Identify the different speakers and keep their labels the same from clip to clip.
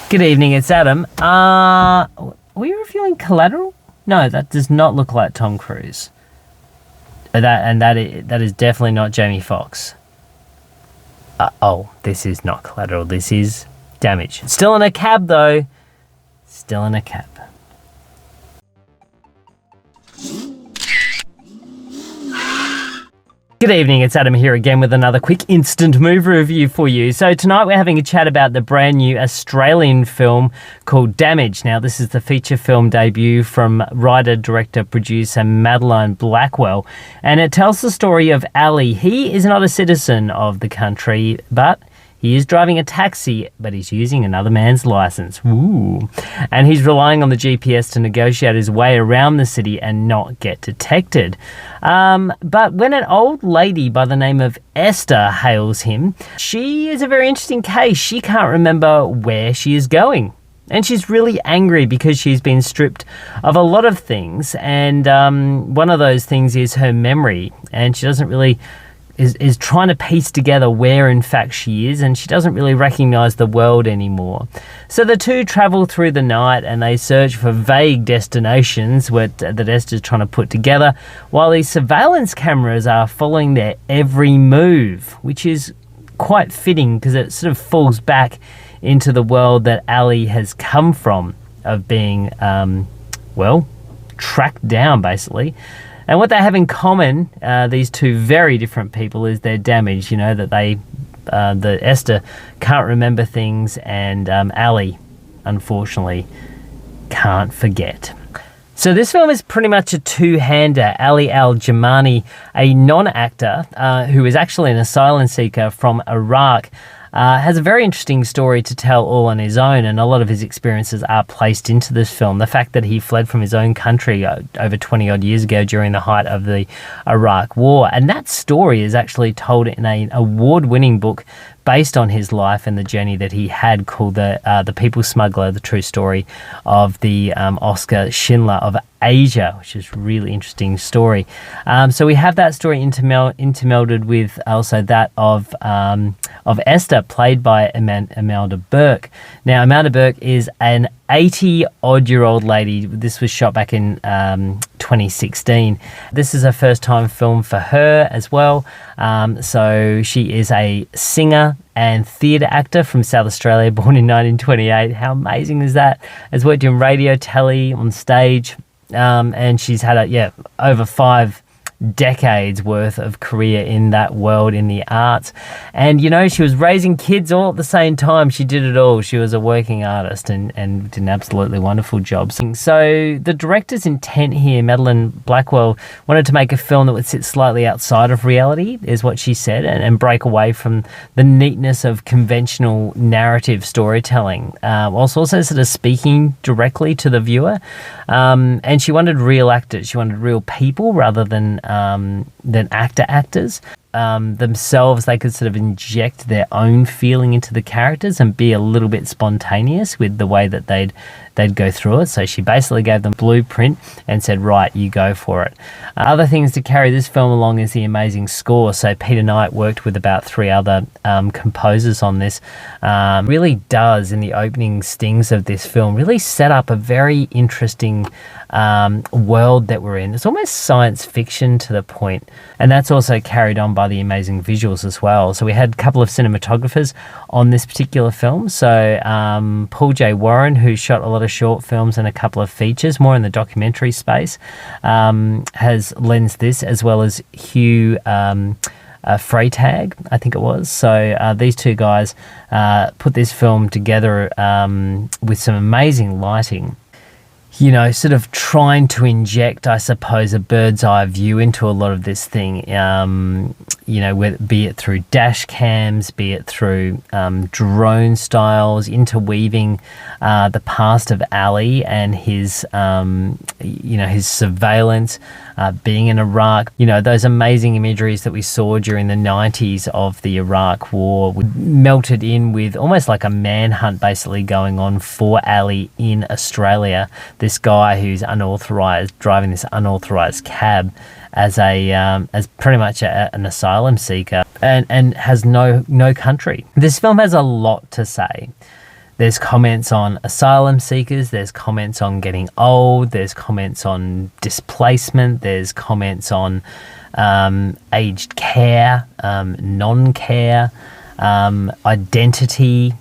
Speaker 1: Good evening, it's Adam. Are we reviewing Collateral? No, that does not look like Tom Cruise. That is definitely not Jamie Foxx. This is not Collateral. This is Damage. Still in a cab though. Still in a cab. Good evening, it's Adam here again with another quick instant movie review for you. So tonight we're having a chat about the brand new Australian film called Damage. Now this is the feature film debut from writer, director, producer Madeline Blackwell, and it tells the story of Ali. He is not a citizen of the country, but he is driving a taxi, but he's using another man's license. Ooh. And he's relying on the GPS to negotiate his way around the city and not get detected. But when an old lady by the name of Esther hails him, she is a very interesting case. She can't remember where she is going. And she's really angry because she's been stripped of a lot of things. And one of those things is her memory. And she doesn't really... is trying to piece together where in fact she is, and she doesn't really recognize the world anymore. So the two travel through the night and they search for vague destinations that Esther's trying to put together, while these surveillance cameras are following their every move, which is quite fitting because it sort of falls back into the world that Ali has come from, of being, tracked down basically. And what they have in common, these two very different people, is their damage. You know, that that Esther can't remember things, and Ali, unfortunately, can't forget. So this film is pretty much a two-hander. Ali Al-Jamani, a non-actor who is actually an asylum seeker from Iraq, has a very interesting story to tell all on his own, and a lot of his experiences are placed into this film. The fact that he fled from his own country over 20-odd years ago during the height of the Iraq War, and that story is actually told in an award-winning book based on his life and the journey that he had, called The People Smuggler, the true story of the Oscar Schindler of Asia, which is a really interesting story. So we have that story intermelded with also that of Esther, played by Imelda Burke. Now, Imelda Burke is an 80-odd-year-old lady. This was shot back in 2016. This is a first-time film for her as well. So she is a singer and theatre actor from South Australia, born in 1928. How amazing is that? Has worked in radio, telly, on stage, and she's had over 5 decades worth of career in that world, in the arts. And you know, she was raising kids all at the same time. She did it all. She was a working artist and did an absolutely wonderful job. So the director's intent here, Madeline Blackwell, wanted to make a film that would sit slightly outside of reality, is what she said, and break away from the neatness of conventional narrative storytelling, whilst also sort of speaking directly to the viewer. And she wanted real actors. She wanted real people rather than actors. Themselves, they could sort of inject their own feeling into the characters and be a little bit spontaneous with the way that they'd go through it. So she basically gave them blueprint and said, right, you go for it. Other things to carry this film along is the amazing score. So Peter Knight worked with about 3 other composers on this. Really does, in the opening stings of this film, really set up a very interesting world that we're in. It's almost science fiction to the point, and that's also carried on by the amazing visuals as well. So we had a couple of cinematographers on this particular film. So Paul J. Warren, who shot a lot of short films and a couple of features, more in the documentary space, has lensed this, as well as Hugh Freytag, I think it was. So these two guys put this film together with some amazing lighting. You know, sort of trying to inject, I suppose, a bird's eye view into a lot of this thing, you know, be it through dash cams, be it through drone styles, interweaving the past of Ali and his, his surveillance, being in Iraq, you know, those amazing imageries that we saw during the 90s of the Iraq War melted in with almost like a manhunt basically going on for Ali in Australia. This guy who's unauthorized, driving this unauthorized cab as pretty much an asylum seeker and has no country. This film has a lot to say. There's comments on asylum seekers, there's comments on getting old, there's comments on displacement, there's comments on aged care, non-care, identity,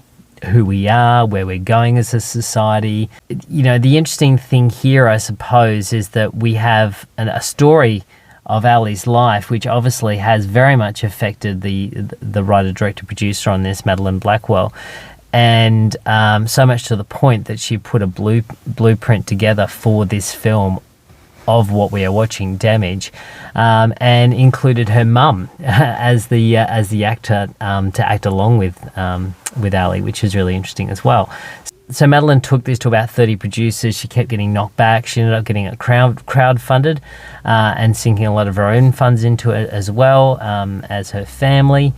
Speaker 1: who we are, where we're going as a society. You know, the interesting thing here, I suppose, is that we have a story of Ali's life, which obviously has very much affected the writer, director, producer on this, Madeline Blackwell. And so much to the point that she put a blueprint together for this film of what we are watching, Damage, and included her mum as the actor to act along with Ali, which is really interesting as well. So Madeline took this to about 30 producers. She kept getting knocked back. She ended up getting it crowdfunded and sinking a lot of her own funds into it as well as her family.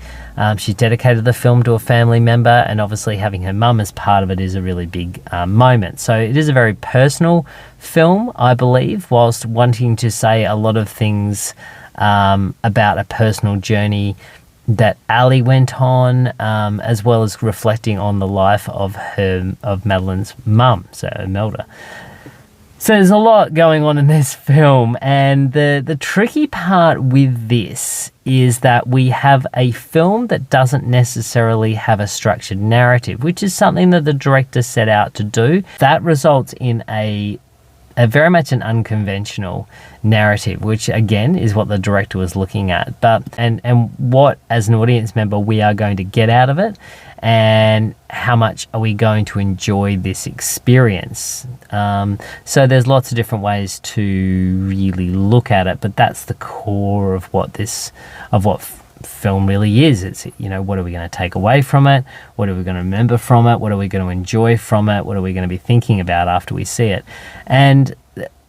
Speaker 1: She dedicated the film to a family member, and obviously having her mum as part of it is a really big moment. So it is a very personal film, I believe, whilst wanting to say a lot of things about a personal journey that Ali went on, as well as reflecting on the life of Madeline's mum, so Imelda. So there's a lot going on in this film, and the tricky part with this is that we have a film that doesn't necessarily have a structured narrative, which is something that the director set out to do. That results in a very much an unconventional narrative, which again is what the director was looking at. But and what, as an audience member, we are going to get out of it, and how much are we going to enjoy this experience. So there's lots of different ways to really look at it, but that's the core of what film really is. It's, you know, what are we going to take away from it? What are we going to remember from it? What are we going to enjoy from it? What are we going to be thinking about after we see it? And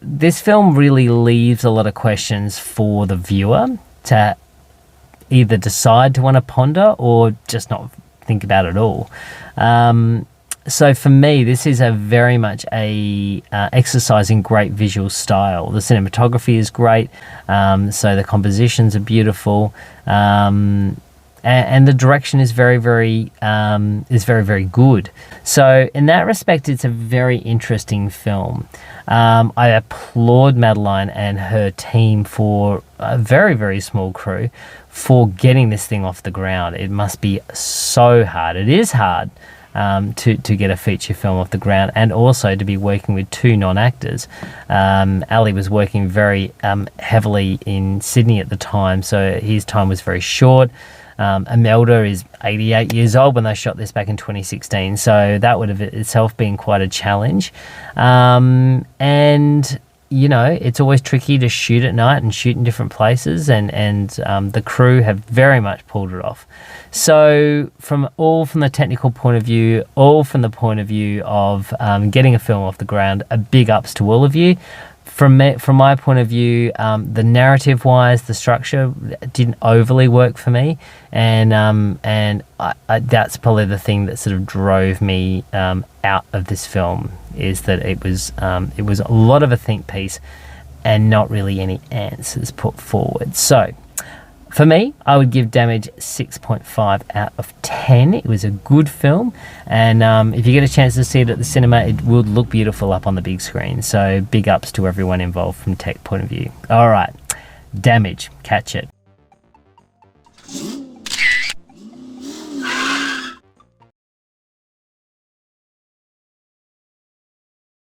Speaker 1: this film really leaves a lot of questions for the viewer to either decide to want to ponder or just not think about it all. So for me, this is a very much a exercise in great visual style. The cinematography is great, so the compositions are beautiful, and the direction is very, very good. So in that respect, it's a very interesting film. I applaud Madeline and her team for a very, very small crew for getting this thing off the ground. It must be so hard. It is hard. To get a feature film off the ground, and also to be working with two non-actors. Ali was working very heavily in Sydney at the time, so his time was very short. Imelda is 88 years old when they shot this back in 2016, so that would have itself been quite a challenge. And you know, it's always tricky to shoot at night and shoot in different places, and the crew have very much pulled it off. So from the technical point of view, all from the point of view of getting a film off the ground, a big ups to all of you. From my point of view, the narrative-wise, the structure didn't overly work for me, and that's probably the thing that sort of drove me out of this film, is that it was a lot of a think piece and not really any answers put forward. So for me, I would give Damage 6.5 out of 10. It was a good film, and if you get a chance to see it at the cinema, it would look beautiful up on the big screen. So big ups to everyone involved from tech point of view. All right, Damage, catch it.